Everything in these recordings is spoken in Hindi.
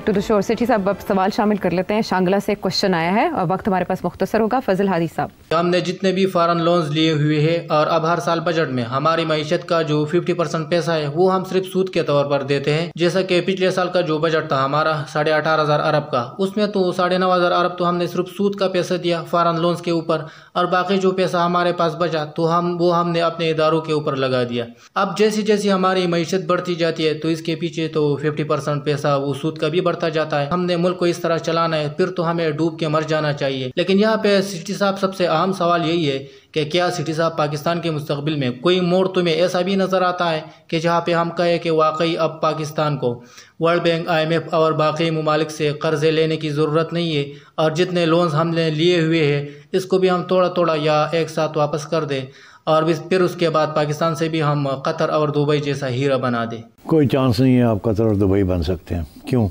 To the shore. सेठी साहब अब सवाल शामिल कर लेते हैं। शांगला से एक क्वेश्चन आया है और वक्त हमारे पास मुख्तसर होगा। फजल हादी साहब, हमने जितने भी फॉरेन लोन्स लिए हुए हैं और अब हर साल बजट में हमारी मईशत का जो 50% पैसा है वो हम सिर्फ सूद के तौर पर देते हैं। जैसा कि पिछले साल का जो बजट था हमारा 18,500 अरब का, उसमें तो 9,500 अरब तो हमने सिर्फ सूद का पैसा दिया फॉरेन लोन्स के ऊपर, और बाकी जो पैसा हमारे पास बचा तो हमने अपने इदारों के ऊपर लगा दिया। अब जैसी जैसी हमारी मईशत बढ़ती जाती है तो इसके पीछे तो 50% पैसा वो सूद का भी बढ़ता जाता है। हमने मुल्क को इस तरह चलाना है, फिर तो हमें डूब के मर जाना चाहिए। लेकिन यहाँ पे सिटी साहब सबसे अहम सवाल यही है कि क्या सिटी साहब पाकिस्तान के मुस्तकबिल में कोई मोड़ तुम्हें ऐसा भी नज़र आता है कि जहाँ पे हम कहें कि वाकई अब पाकिस्तान को वर्ल्ड बैंक, IMF और बाकी ममालिक से कर्जे लेने की ज़रूरत नहीं है और जितने लोन्स हमने लिए हुए हैं इसको भी हम थोड़ा थोड़ा या एक साथ वापस कर दें और फिर उसके बाद पाकिस्तान से भी हम कतर और दुबई जैसा हीरा बना दें? कोई चांस नहीं है आप कतर और दुबई बन सकते हैं। क्यों?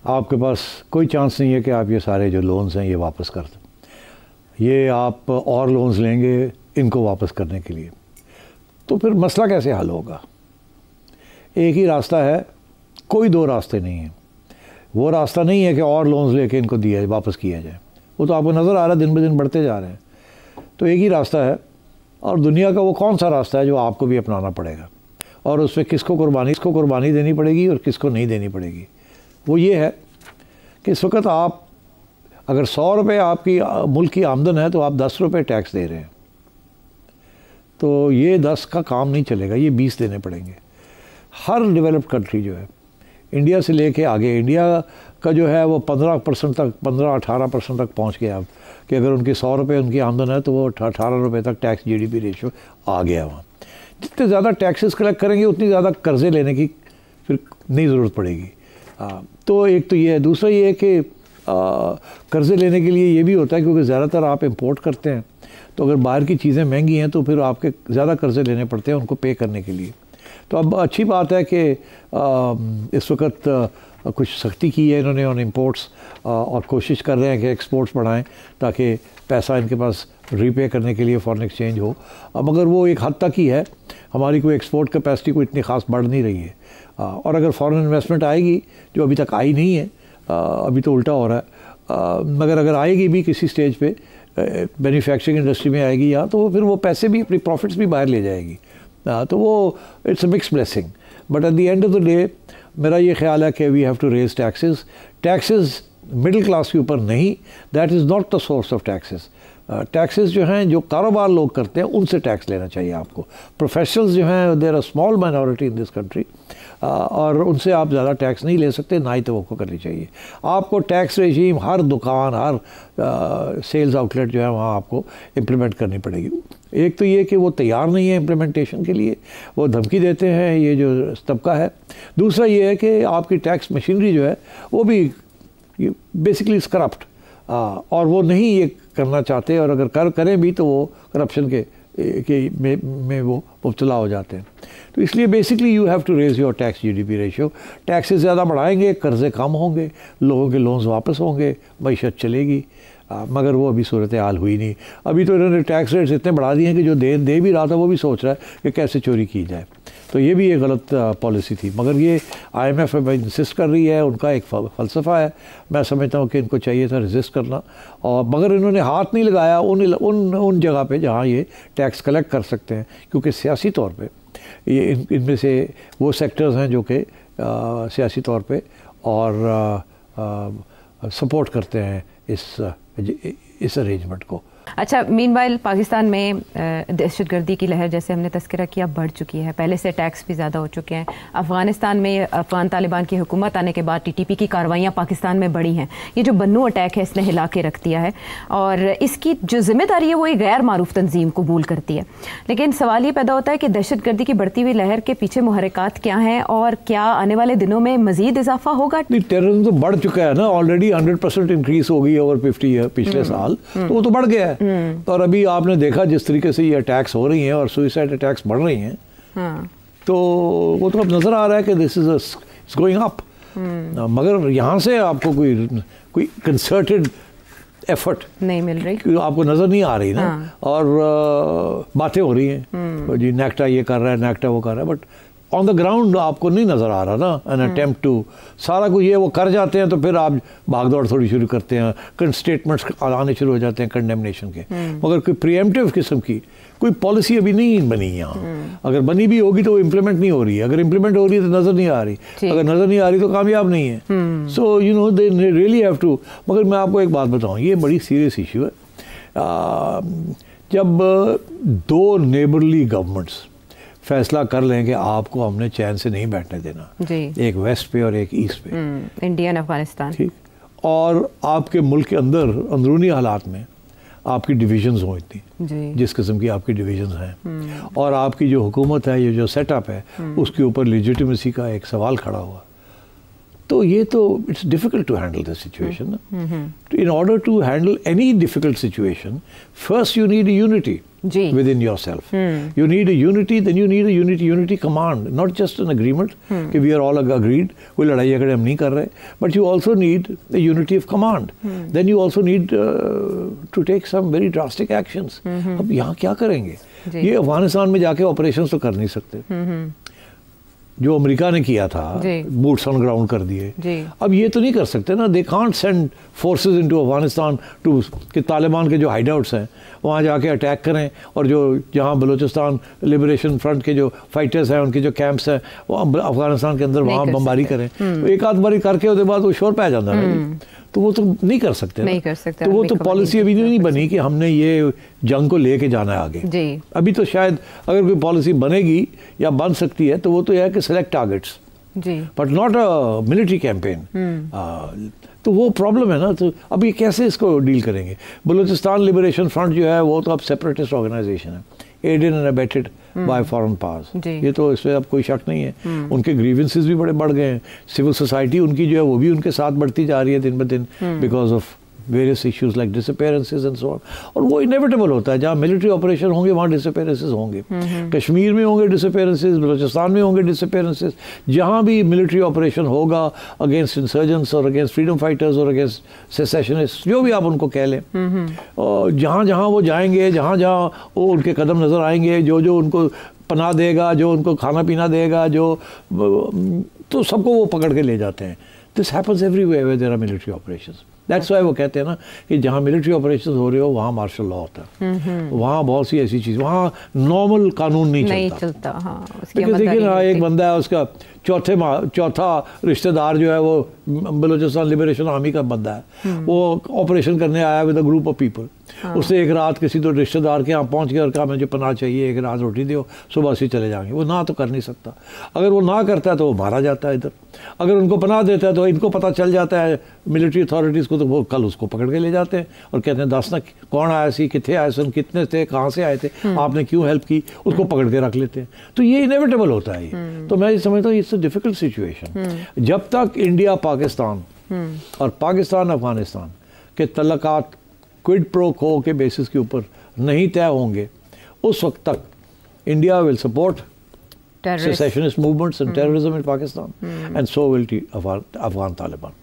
आपके पास कोई चांस नहीं है कि आप ये सारे जो लोन्स हैं ये वापस कर दें। ये आप और लोन्स लेंगे इनको वापस करने के लिए, तो फिर मसला कैसे हल होगा? एक ही रास्ता है, कोई दो रास्ते नहीं हैं। वो रास्ता नहीं है कि और लोन्स लेके इनको दिया वापस किया जाए, वो तो आपको नज़र आ रहा है दिन ब दिन बढ़ते जा रहे हैं। तो एक ही रास्ता है, और दुनिया का वो कौन सा रास्ता है जो आपको भी अपनाना पड़ेगा, और उसमें किसको कुर्बानी देनी पड़ेगी और किसको नहीं देनी पड़ेगी। वो ये है कि इस वक्त आप अगर 100 रुपये आपकी मुल्क की आमदन है तो आप 10 रुपये टैक्स दे रहे हैं, तो ये 10 का काम नहीं चलेगा, ये 20 देने पड़ेंगे। हर डेवलप्ड कंट्री जो है, इंडिया से लेके आगे, इंडिया का जो है वो 15% तक, 15-18% तक पहुंच गया अब, कि अगर उनकी 100 रुपये उनकी आमदन है तो वो 18 रुपये तक टैक्स GDP रेशो आ गया वहाँ। जितने ज़्यादा टैक्सेस कलेक्ट करेंगे उतनी ज़्यादा कर्ज़े लेने की फिर नहीं ज़रूरत पड़ेगी। तो एक तो ये है। दूसरा ये है कि कर्ज़े लेने के लिए ये भी होता है क्योंकि ज़्यादातर आप इंपोर्ट करते हैं, तो अगर बाहर की चीज़ें महंगी हैं तो फिर आपके ज़्यादा कर्ज़े लेने पड़ते हैं उनको पे करने के लिए। तो अब अच्छी बात है कि इस वक्त कुछ सख्ती की है इन्होंने ऑन इम्पोर्ट्स, और कोशिश कर रहे हैं कि एक्सपोर्ट्स बढ़ाएं ताकि पैसा इनके पास रीपे करने के लिए फॉरेन एक्सचेंज हो। अब मगर वो एक हद तक ही है, हमारी कोई एक्सपोर्ट कैपेसिटी कोई इतनी ख़ास बढ़ नहीं रही है। और अगर फॉरेन इन्वेस्टमेंट आएगी, जो अभी तक आई नहीं है, अभी तो उल्टा हो रहा है, मगर अगर आएगी भी किसी स्टेज पे, मैन्युफैक्चरिंग इंडस्ट्री में आएगी या, तो फिर वो पैसे भी, अपनी प्रॉफिट्स भी बाहर ले जाएगी। तो वो it's a mix blessing. But at the end of the day मेरा ये ख्याल है कि we have to raise taxes middle class के ऊपर नहीं, that is not the source of taxes. Taxes जो हैं, जो कारोबार लोग करते हैं उनसे टैक्स लेना चाहिए आपको। प्रोफेशनल्स जो हैं, there are small minority in this country, और उनसे आप ज़्यादा टैक्स नहीं ले सकते, ना ही तो वो करनी चाहिए। आपको टैक्स रेजीम हर दुकान, हर सेल्स आउटलेट जो है वहाँ आपको इम्प्लीमेंट करनी पड़ेगी। एक तो ये कि वो तैयार नहीं है इम्प्लीमेंटेशन के लिए, वो धमकी देते हैं, ये जो तबका है। दूसरा ये है कि आपकी टैक्स मशीनरी जो है वो भी बेसिकली इज़ करप्ट, और वो नहीं ये करना चाहते, और अगर करें भी तो वो करप्शन में वो मुब्तला हो जाते हैं। तो इसलिए basically you have to raise your tax GDP ratio. Taxes ज़्यादा बढ़ाएंगे, कर्ज़े कम होंगे, लोगों के लोन्स वापस होंगे, मईशत चलेगी। मगर वो अभी सूरत हाल हुई नहीं। अभी तो इन्होंने टैक्स रेट्स इतने बढ़ा दिए हैं कि जो दे भी रहा था वो भी सोच रहा है कि कैसे चोरी की जाए। तो ये भी एक गलत पॉलिसी थी, मगर ये IMF इंसिस्ट कर रही है, उनका एक फ़लसफ़ा है। मैं समझता हूँ कि इनको चाहिए था रेजिस्ट करना, और मगर इन्होंने हाथ नहीं लगाया उन जगह पे जहाँ ये टैक्स कलेक्ट कर सकते हैं, क्योंकि सियासी तौर पे ये इनमें से वो सेक्टर्स हैं जो कि सियासी तौर पे और सपोर्ट करते हैं इस अरेंजमेंट को। अच्छा, मीनवाइल पाकिस्तान में दहशतगर्दी की लहर, जैसे हमने तस्करा किया, बढ़ चुकी है। पहले से टैक्स भी ज़्यादा हो चुके हैं। अफ़गानिस्तान में अफ़गान तालिबान की हुकूमत आने के बाद TTP की कार्रवाइयाँ पाकिस्तान में बढ़ी हैं। ये जो बन्नू अटैक है इसने हिला के रख दिया है, और इसकी जो जिम्मेदारी है वो एक गैर मारूफ तंजीम कबूल करती है। लेकिन सवाल ये पैदा होता है कि दहशतगर्दी की बढ़ती हुई लहर के पीछे मुहर्रिकात क्या हैं, और क्या आने वाले दिनों में मज़ीद इजाफा होगा? टेररिज्म तो बढ़ चुका है ना, ऑलरेडी 100% इंक्रीज हो गई ओवर 50 ईयर पिछले साल, तो वो तो बढ़ गया है। और अभी आपने देखा जिस तरीके से ये अटैक्स हो रही हैं और सुइसाइड अटैक्स बढ़ रही हैं, तो वो तो अब नज़र आ रहा है कि दिस इज गोइंग अप। मगर यहाँ से आपको कोई कंसर्टेड एफर्ट नहीं मिल रही, आपको नज़र नहीं आ रही ना। और बातें हो रही हैं, जी नेक्टा ये कर रहा है, नेक्टा वो कर रहा है, बट ऑन द ग्राउंड आपको नहीं नज़र आ रहा ना एन अटेम्प्ट टू, सारा कुछ ये वो कर जाते हैं तो फिर आप भाग दौड़ थोड़ी शुरू करते हैं, स्टेटमेंट्स आने शुरू हो जाते हैं कंडेमनेशन के, मगर कोई प्रीएम्प्टिव किस्म की कोई पॉलिसी अभी नहीं बनी यहाँ। अगर बनी भी होगी तो वो इम्प्लीमेंट नहीं हो रही है, अगर इम्प्लीमेंट हो रही है तो नज़र नहीं आ रही, अगर नज़र नहीं आ रही तो कामयाब नहीं है। So you know they really have to. मगर मैं आपको एक बात बताऊँ, ये बड़ी सीरियस इशू है। जब दो नेबरली गवर्नमेंट्स फैसला कर लें कि आपको हमने चैन से नहीं बैठने देना जी। एक वेस्ट पे और एक ईस्ट पे, इंडिया और अफगानिस्तान, ठीक, और आपके मुल्क के अंदर अंदरूनी हालात में आपकी डिविजन्स हों इतनी, जिस किस्म की आपकी डिविजन्स हैं, और आपकी जो हुकूमत है, ये जो सेटअप है, उसके ऊपर लेजिटिमेसी का एक सवाल खड़ा हुआ, तो ये तो it's difficult to handle this situation. In order to handle any difficult situation, first you need unity within yourself. You need a unity, then you need a unity command, not just an agreement कि we are all agreed, कोई लड़ाई झगड़े हम नहीं कर रहे, but you also need a unity of command. Then you also need to take some very drastic actions. अब यहाँ क्या करेंगे? ये अफगानिस्तान में जाके ऑपरेशंस तो कर नहीं सकते, जो अमेरिका ने किया था, बूट्स ऑन ग्राउंड कर दिए। अब ये तो नहीं कर सकते ना, they can't send forces into Afghanistan to कि तालिबान के जो हाइडआउट्स हैं वहाँ जाके अटैक करें, और जो जहाँ बलूचिस्तान लिबरेशन फ्रंट के जो फाइटर्स हैं उनके जो कैंप्स हैं वो अफगानिस्तान के अंदर वहाँ बमबारी करें। तो एक आध बारी करके उसके बाद वो शोर पै जाता है, तो वो तो नहीं कर सकते, नहीं कर सकते। तो वो तो पॉलिसी अभी नहीं बनी कि हमने ये जंग को लेके जाना है आगे जी। अभी तो शायद अगर कोई पॉलिसी बनेगी या बन सकती है तो वो तो यह है कि select targets, but not a military campaign. तो वो प्रॉब्लम है ना। तो अब ये कैसे इसको डील करेंगे? बलूचिस्तान लिबरेशन फ्रंट जो है वो तो अब सेपरेटिस्ट ऑर्गेनाइजेशन है, aided and abetted by foreign powers, ये तो इसमें अब कोई शक नहीं है। उनके ग्रीवेंसेस भी बड़े बढ़ गए हैं, सिविल सोसाइटी उनकी जो है वो भी उनके साथ बढ़ती जा रही है दिन ब दिन, because of various issues like disappearances and so on. और वो इनेविटेबल होता है, जहाँ मिलिट्री ऑपरेशन होंगे वहाँ डिसअपेरेंसेस होंगे, कश्मीर में होंगे डिसअपेरेंसेस, बलूचिस्तान में होंगे डिसअपेरेंसेस, जहाँ भी मिलिट्री ऑपरेशन होगा अगेंस्ट इंसर्जेंट्स और अगेंस्ट फ्रीडम फाइटर्स और अगेंस्ट सेसेशनिस्ट, जो भी आप उनको कह लें, और जहाँ जहाँ वो जाएंगे, जहाँ जहाँ वो उनके कदम नज़र आएंगे, जो जो उनको पनाह देगा, जो उनको खाना पीना देगा, जो तो सबको वो पकड़ के ले जाते हैं। This happens everywhere where there are military operations. That's why वो कहते हैं ना कि जहाँ मिलिट्री ऑपरेशन हो रहे हो वहाँ मार्शल लॉ होता है, वहाँ बहुत सी ऐसी चीज़, वहाँ नॉर्मल कानून नहीं चलता। हाँ, देखिए ना, एक बंदा है, उसका चौथा रिश्तेदार जो है वो बलूचिस्तान लिबरेशन आर्मी का बंदा है, वो ऑपरेशन करने आया with a group of people. उसने एक रात किसी तो रिश्तेदार के यहाँ पहुँच के और कहा मुझे पनाह चाहिए, एक रात रोटी दो, सुबह से चले जाएंगे। वो ना तो कर नहीं सकता, अगर वो ना करता है तो वो मारा जाता है इधर, अगर उनको पनाह देता है तो इनको पता चल जाता है मिलिट्री अथॉरिटीज़ को, तो वो कल उसको पकड़ के ले जाते हैं और कहते हैं दस ना कौन आया सी, कितने आए सन, कितने थे, कहाँ से आए थे, आपने क्यों हेल्प की, उसको पकड़ के रख लेते हैं। तो ये इनेविटेबल होता है ये। तो मैं ये समझता हूँ इट्स अ डिफिकल्ट सिचुएशन। जब तक इंडिया पाकिस्तान और पाकिस्तान अफगानिस्तान के तल्लुकात क्विड प्रो को के बेसिस के ऊपर नहीं तय होंगे, उस वक्त तक India will support secessionist movements and terrorism in Pakistan, and so will Afghan Taliban.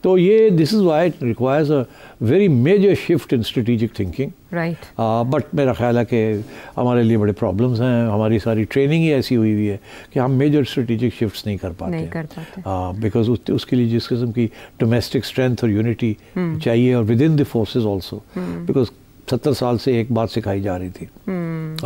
So this is why it requires a very major shift in strategic thinking. Right. But मेरा ख्याल है कि हमारे लिए बड़े प्रॉब्लम्स हैं, हमारी सारी ट्रेनिंग ही ऐसी हुई हुई है कि हम मेजर स्ट्रेटेजिक शिफ्ट्स नहीं कर पाते, बिकॉज उसके लिए जिस किस्म की डोमेस्टिक स्ट्रेंथ और यूनिटी चाहिए, और with in the forces also, because 70 साल से एक बात सिखाई जा रही थी,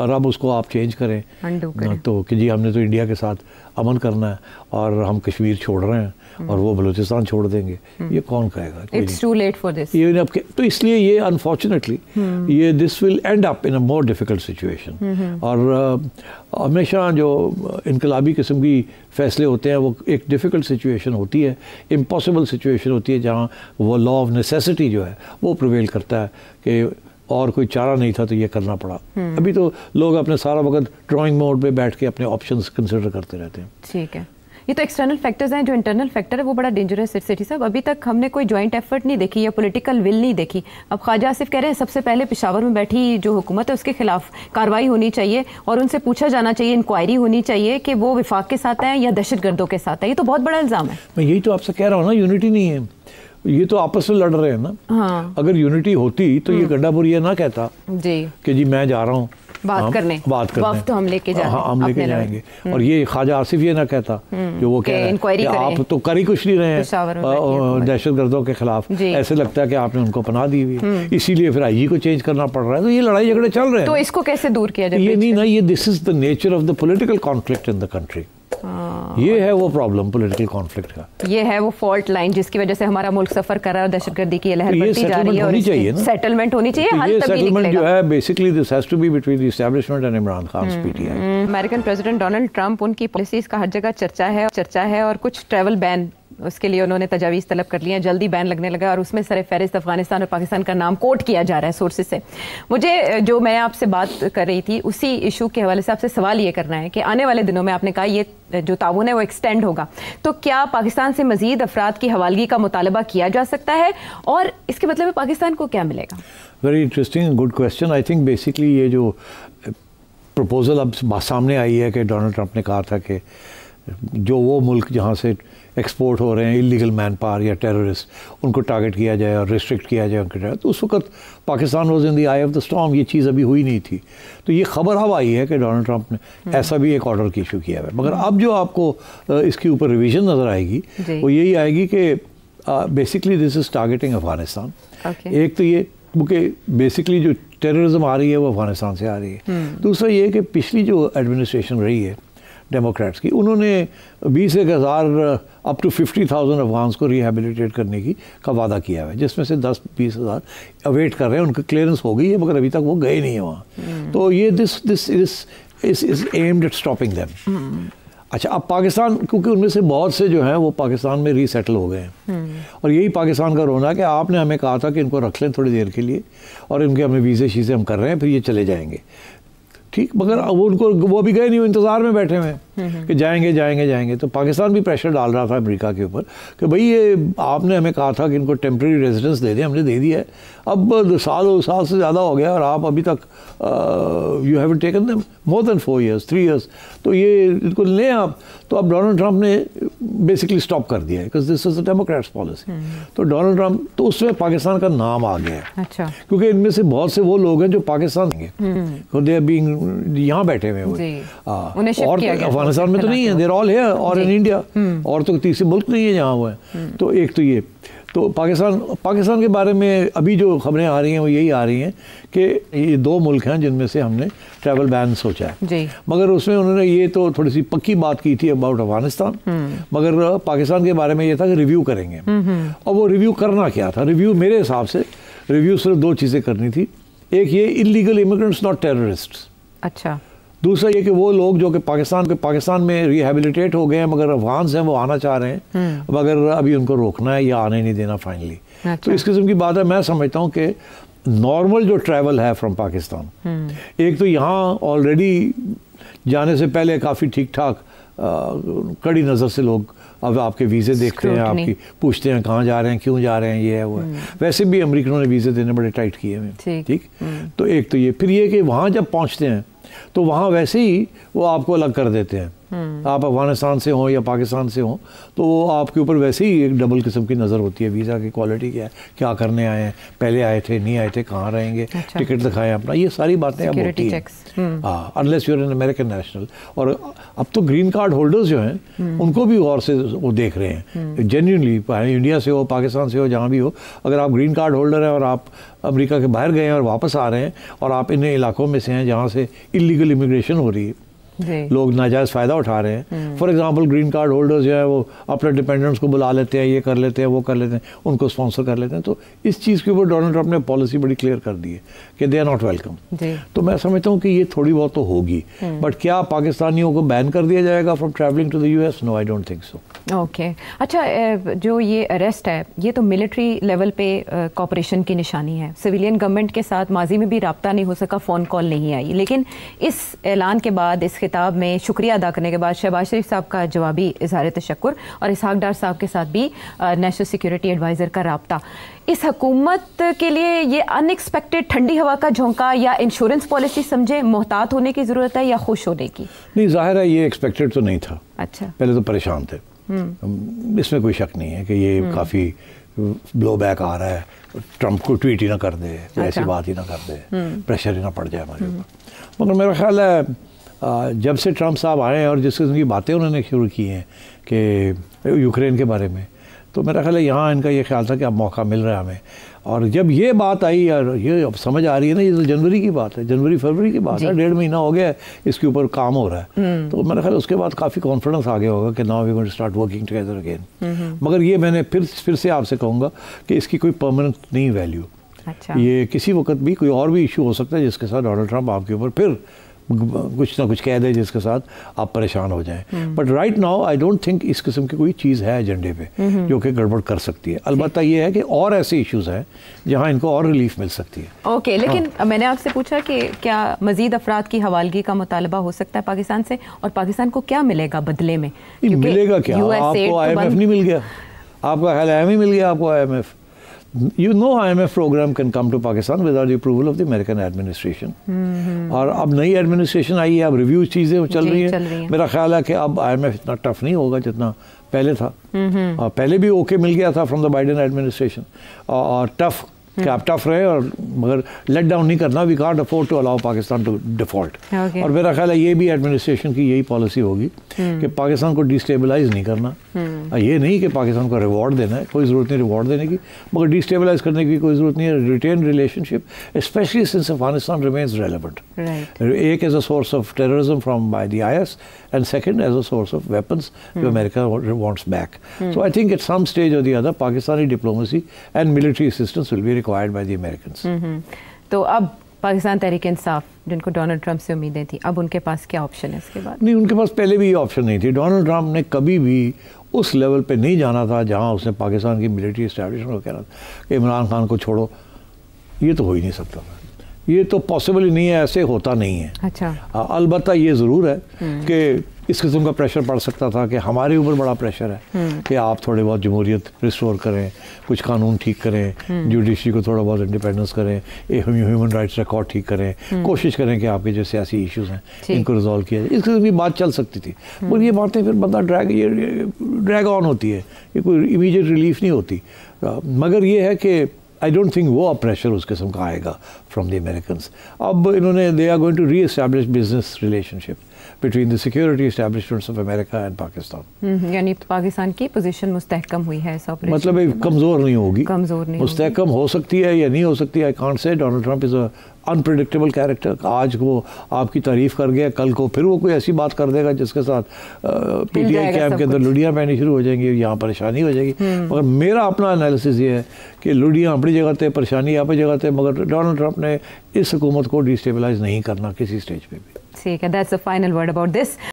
और अब उसको आप चेंज करें तो कि जी हमने तो इंडिया के साथ अमन करना है और हम कश्मीर छोड़ रहे हैं और वो बलूचिस्तान छोड़ देंगे, ये कौन कहेगा? It's too late for this. ये तो इसलिए ये अनफॉर्चुनेटली ये this will and up in a more difficult situation. और हमेशा जो इनकलाबी किस्म की फैसले होते हैं वो एक डिफ़िकल्ट सिचुएशन होती है, इम्पॉसिबल सिचुएशन होती है, जहाँ वो लॉ ऑफ नेसेसिटी जो है वो प्रिवेल करता है कि और कोई चारा नहीं था तो ये करना पड़ा। अभी तो लोग अपने सारा वक्त ड्राइंग मोड पे बैठ के अपने ऑप्शंस कंसिडर करते रहते हैं। ठीक है, ये तो एक्सटर्नल फैक्टर्स हैं, जो इंटरनल फैक्टर है वो बड़ा डेंजरस है। सेठी साहब, अभी तक हमने कोई जॉइंट एफर्ट नहीं देखी या पॉलिटिकल विल नहीं देखी। अब ख्वाजा आसिफ कह रहे हैं सबसे पहले पेशावर में बैठी जो हुकूमत है उसके खिलाफ कार्रवाई होनी चाहिए और उनसे पूछा जाना चाहिए, इंक्वायरी होनी चाहिए कि वो विफाक के साथ हैं या दहशतगर्दों के साथ है। ये तो बहुत बड़ा इल्ज़ाम है। मैं यही तो आपसे कह रहा हूँ ना, यूनिटी नहीं है, ये तो आपस में लड़ रहे हैं ना। हाँ। अगर यूनिटी होती तो ये गड्ढापुर ये ना कहता जी कि जी मैं जा रहा हूँ वक्त हम लेके जाएंगे। और ये ख्वाजा आसिफ ये ना कहता जो वो कह रहे हैं कि आप तो कर ही कुछ नहीं रहे हैं दहशतगर्दों के खिलाफ, ऐसे लगता है कि आपने उनको पनाह दी हुई है, इसीलिए फिर आईजी को चेंज करना पड़ रहा है। तो ये लड़ाई झगड़े चल रहे हैं, तो इसको कैसे दूर किया जाए? ये नहीं ना, ये this is the nature of the political conflict in the country. ये है वो प्रॉब्लम पॉलिटिकल कॉन्फ्लिक्ट का, ये है वो फॉल्ट लाइन जिसकी वजह से हमारा मुल्क सफर कर रहा है और दहशतगर्दी की लहर बढ़ती जा रही है। होनी चाहिए ना, सेटलमेंट होनी चाहिए। तो ये सेटलमेंट जो है basically this has to be between the establishment and Imran Khan PTI. American president Donald Trump, उनकी पॉलिसीज का हर जगह चर्चा है और कुछ ट्रैवल बैन उसके लिए उन्होंने तजावीज़ तलब कर ली है, जल्दी बैन लगने लगा और उसमें सर फहरिस्त अफगानिस्तान और पाकिस्तान का नाम कोट किया जा रहा है सोर्सेज से। मुझे जो मैं आपसे बात कर रही थी उसी इशू के हवाले से आपसे सवाल ये करना है कि आने वाले दिनों में आपने कहा ये जो ताउन है वो एक्सटेंड होगा, तो क्या पाकिस्तान से मजीद अफराद की हवालगी का मुतालबा किया जा सकता है और इसके मतलब में पाकिस्तान को क्या मिलेगा? Very interesting, good question. I think basically ये जो प्रपोजल अब सामने आई है कि डोनाल्ड ट्रंप ने कहा था कि जो वो मुल्क जहाँ से एक्सपोर्ट हो रहे हैं इलीगल मैन पावर या टेररिस्ट, उनको टारगेट किया जाए और रिस्ट्रिक्ट किया जाए उनके, तो उस वक्त Pakistan was in the I of the storm. ये चीज़ अभी हुई नहीं थी, तो ये खबर अब आई है कि डोनाल्ड ट्रंप ने ऐसा भी एक ऑर्डर की इशू किया है। मगर अब जो आपको इसके ऊपर रिवीजन नज़र आएगी वो यही आएगी कि basically this is targeting Afghanistan. एक तो ये क्योंकि बेसिकली जो टेररिज्म आ रही है वो अफगानिस्तान से आ रही है। दूसरा ये कि पिछली जो एडमिनिस्ट्रेशन रही है डेमोक्रेट्स की, उन्होंने 20,000 अप टू 50,000 अफगान्स को रिहेबिलिटेट करने का वादा किया है, जिसमें से 10-20 हज़ार अवेट कर रहे हैं, उनकी क्लियरेंस हो गई है मगर अभी तक वो गए नहीं है वहाँ। तो ये this is aimed at stopping them. अच्छा, अब पाकिस्तान, क्योंकि उनमें से बहुत से जो हैं वो पाकिस्तान में रीसेटल हो गए हैं और यही पाकिस्तान का रोना है कि आपने हमें कहा था कि इनको रख लें थोड़ी देर के लिए और इनके हमें वीज़े शीज़े हम कर रहे हैं, फिर ये चले जाएंगे, ठीक, मगर वो भी गए नहीं, वो इंतज़ार में बैठे हुए हैं कि जाएंगे। तो पाकिस्तान भी प्रेशर डाल रहा था अमेरिका के ऊपर कि भाई ये आपने हमें कहा था कि इनको टेम्प्रेरी रेजिडेंस दे दें, हमने दे दिया है, अब साल से ज़्यादा हो गया और आप अभी तक you have taken them more than 4 years 3 years, तो ये इनको लें आप। तो अब डोनाल्ड ट्रंप ने बेसिकली स्टॉप कर दिया है because this is the Democrats policy. तो डोनाल्ड ट्रंप, तो उसमें पाकिस्तान का नाम आ गया है। अच्छा, क्योंकि इनमें से बहुत से वो लोग हैं जो पाकिस्तान के दे बीइंग यहाँ बैठे हुए हैं, और अफगानिस्तान में तो नहीं है, देयर ऑल हियर और इन इंडिया, और तो तीसरे मुल्क नहीं है जहाँ वो है। तो एक तो ये, तो पाकिस्तान के बारे में अभी जो खबरें आ रही हैं वो यही आ रही हैं कि ये 2 मुल्क हैं जिनमें से हमने ट्रैवल बैन सोचा है, मगर उसमें उन्होंने ये तो थोड़ी सी पक्की बात की थी अबाउट अफगानिस्तान, मगर पाकिस्तान के बारे में ये था कि रिव्यू करेंगे। और वो रिव्यू करना क्या था? रिव्यू मेरे हिसाब से रिव्यू सिर्फ 2 चीज़ें करनी थी। एक ये इलीगल इमिग्रेंट्स नॉट टेररिस्ट्स। अच्छा। दूसरा ये कि वो लोग जो कि पाकिस्तान में रिहेबिलिटेट हो गए हैं मगर अफगान्स हैं, वो आना चाह रहे हैं मगर अभी उनको रोकना है या आने नहीं देना फाइनली। अच्छा। तो इस किस्म की बात है। मैं समझता हूँ कि नॉर्मल जो ट्रैवल है फ्रॉम पाकिस्तान, एक तो यहाँ ऑलरेडी जाने से पहले काफ़ी ठीक ठाक कड़ी नज़र से लोग अब आपके वीज़े देखते हैं, आपकी पूछते हैं कहाँ जा रहे हैं, क्यों जा रहे हैं, ये है वो है। वैसे भी अमेरिकनों ने वीज़े देने बड़े टाइट किए हैं, ठीक। तो एक तो ये, फिर ये कि वहाँ जब पहुँचते हैं तो वहाँ वैसे ही वो आपको अलग कर देते हैं। आप अफगानिस्तान से हों या पाकिस्तान से हों तो वो आपके ऊपर वैसे ही एक डबल किस्म की नज़र होती है। वीज़ा की क्वालिटी क्या है, क्या करने आए हैं, पहले आए थे, नहीं आए थे, कहाँ रहेंगे, अच्छा। टिकट दिखाएं अपना, ये सारी बातें अब होती हैं, हाँ, unless you are an American national. और अब तो ग्रीन कार्ड होल्डर्स जो हैं उनको भी गौर से वो देख रहे हैं जेन्युइनली, इंडिया से हो, पाकिस्तान से हो, जहाँ भी हो, अगर आप ग्रीन कार्ड होल्डर हैं और आप अमेरिका के बाहर गए हैं और वापस आ रहे हैं और आप इन इलाकों में से हैं जहाँ से इलीगल इमिग्रेशन हो रही है, लोग नाजायज़ फ़ायदा उठा रहे हैं। For example green card holders जो है वो अपने डिपेंडेंट्स को बुला लेते हैं, ये कर लेते हैं, वो कर लेते हैं, उनको स्पॉन्सर कर लेते हैं। तो इस चीज़ के ऊपर डोनाल्ड ट्रंप ने पॉलिसी बड़ी क्लियर कर दी है कि दे आर नॉट वेलकम। तो मैं समझता हूँ कि ये थोड़ी बहुत तो होगी, बट क्या पाकिस्तानियों को बैन कर दिया जाएगा from travelling to the US? No, I don't think so. Okay, अच्छा, जो ये अरेस्ट है ये तो मिलिट्री लेवल पे कॉपरेशन की निशानी है। सिविलियन गवर्नमेंट के साथ माजी में भी रब्ता नहीं हो सका, फ़ोन कॉल नहीं आई, लेकिन इस ऐलान के बाद, इस खिताब में शुक्रिया अदा करने के बाद शहबाज शरीफ साहब का जवाबी इजहार तशक्कुर और इसहाक डार साहब के साथ भी नेशनल सिक्योरिटी एडवाइज़र का रब्ता, इस हुकूमत के लिए ये अनएक्सपेक्टेड ठंडी हवा का झोंका या इंश्योरेंस पॉलिसी समझे मोहतात होने की ज़रूरत है या खुश होने की? नहीं, जाहिर है ये एक्सपेक्टेड तो नहीं था। अच्छा, पहले तो परेशान थे, इसमें कोई शक नहीं है कि ये काफ़ी ब्लो बैक आ रहा है, ट्रंप को ट्वीट ही ना कर दे, ऐसी बात ही ना कर दे, प्रेशर ही ना पड़ जाए हमारे ऊपर। मगर मेरा ख्याल है जब से ट्रंप साहब आए हैं और जिस किस्म की बातें उन्होंने शुरू की हैं कि यूक्रेन के बारे में, तो मेरा ख्याल है यहाँ इनका ये ख्याल था कि अब मौका मिल रहा है हमें। और जब ये बात आई यार, ये अब समझ आ रही है ना, ये तो जनवरी की बात है, जनवरी फरवरी की बात है, 1.5 महीना हो गया है इसके ऊपर काम हो रहा है। तो मेरा ख्याल उसके बाद काफ़ी कॉन्फिडेंस आ गया होगा कि now we going to start working together again. मगर ये मैंने फिर से आपसे कहूँगा कि इसकी कोई परमानेंट नहीं वैल्यू। अच्छा। ये किसी वक्त भी कोई और भी इशू हो सकता है जिसके साथ डोनाल्ड ट्रंप आपके ऊपर फिर कुछ ना कुछ कह दे जिसके साथ आप परेशान हो जाएं। But right now I don't think इस किस्म की कोई चीज़ है एजेंडे पे जो कि गड़बड़ कर सकती है। अलबत्ता ये है कि और ऐसे इश्यूज़ हैं जहां इनको और रिलीफ मिल सकती है। ओके, लेकिन मैंने आपसे पूछा कि क्या मजीद अफराद की हवालगी का मुतालबा हो सकता है पाकिस्तान से, और पाकिस्तान को क्या मिलेगा बदले में? मिलेगा क्या? आपको IMF नहीं मिल गया? आपका IMF मिल गया आपको IMF? You know IMF program can come to Pakistan without the approval of the American administration. और अब नई एडमिनिस्ट्रेशन आई है, अब रिव्यू चीज़ें चल रही हैं। मेरा ख्याल है कि अब IMF इतना टफ नहीं होगा जितना पहले था। और पहले भी ओके मिल गया था फ्रॉम द बाइडेन एडमिनिस्ट्रेशन, और टफ कि आप टफ रहे और मगर लेट डाउन नहीं करना। We can't afford to allow Pakistan to default. और मेरा ख्याल है ये भी एडमिनिस्ट्रेशन की यही पॉलिसी होगी कि पाकिस्तान को डिस्टेबलाइज नहीं करना। ये नहीं कि पाकिस्तान को रिवॉर्ड देना है, कोई ज़रूरत नहीं रिवॉर्ड देने की, मगर डिस्टेबलाइज करने की कोई ज़रूरत नहीं है। Retain relationship especially since Afghanistan remains relevant, एक as a source of terrorism from by the IS and second as a source of weapons which America wants back. So I think at some stage or the other Pakistani diplomacy and military assistance will be required by the Americans. तो अब पाकिस्तान तहरीक इंसाफ जिनको डोनाल्ड ट्रंप से उम्मीदें थी, अब उनके पास क्या ऑप्शन है इसके बाद? नहीं, उनके पास पहले भी ये ऑप्शन नहीं थी। डोनाल्ड ट्रंप ने कभी भी उस लेवल पे नहीं जाना था जहां उसने पाकिस्तान की मिलिट्री एस्टैब्लिशमेंट को कहना कि इमरान खान को छोड़ो। ये तो हो ही नहीं सकता था, ये तो पॉसिबल ही नहीं है, ऐसे होता नहीं है। अच्छा। अलबत्ता ये ज़रूर है कि इस किस्म का प्रेशर पड़ सकता था कि हमारे ऊपर बड़ा प्रेशर है कि आप थोड़े बहुत जमहूरियत रिस्टोर करें, कुछ कानून ठीक करें, जुडिशरी को थोड़ा बहुत इंडिपेंडेंस करें, ह्यूमन राइट्स रिकॉर्ड ठीक करें, कोशिश करें कि आपके जो सियासी इश्यूज़ हैं इनको रिजॉल्व किया जाए। इस किस्म की बात चल सकती थी, मगर ये बातें फिर बंदा ड्रैग ऑन होती है, ये कोई इमीडिएट रिलीफ नहीं होती। मगर ये है कि आई डोंट थिंक वो अब प्रेशर उस किस्म का आएगा फ्रॉम द अमेरिकन्स। अब इन्होंने they are going to re establish business relationship between the security establishments of America and Pakistan. यानी पाकिस्तान की पोजीशन मुस्तहकम हुई है इस ऑपरेशन, मतलब कमज़ोर नहीं होगी, मुस्तहकम हो सकती है या नहीं हो सकती। I can't say. Donald Trump is a unpredictable character. आज वो आपकी तारीफ़ कर गया, कल को फिर वो कोई ऐसी बात कर देगा जिसके साथ PTI कैंप के अंदर लुड़ियाँ पहनी शुरू हो जाएंगी, यहाँ परेशानी हो जाएगी। मगर मेरा अपना एनालिसिस ये है कि लुड़ियाँ अपनी जगह थे, परेशानी अपनी जगह थे, मगर डोनाल्ड ट्रंप ने इस हुकूमत को डिस्टेबलाइज नहीं करना किसी स्टेज पे भी। ठीक है, that's the final word about this.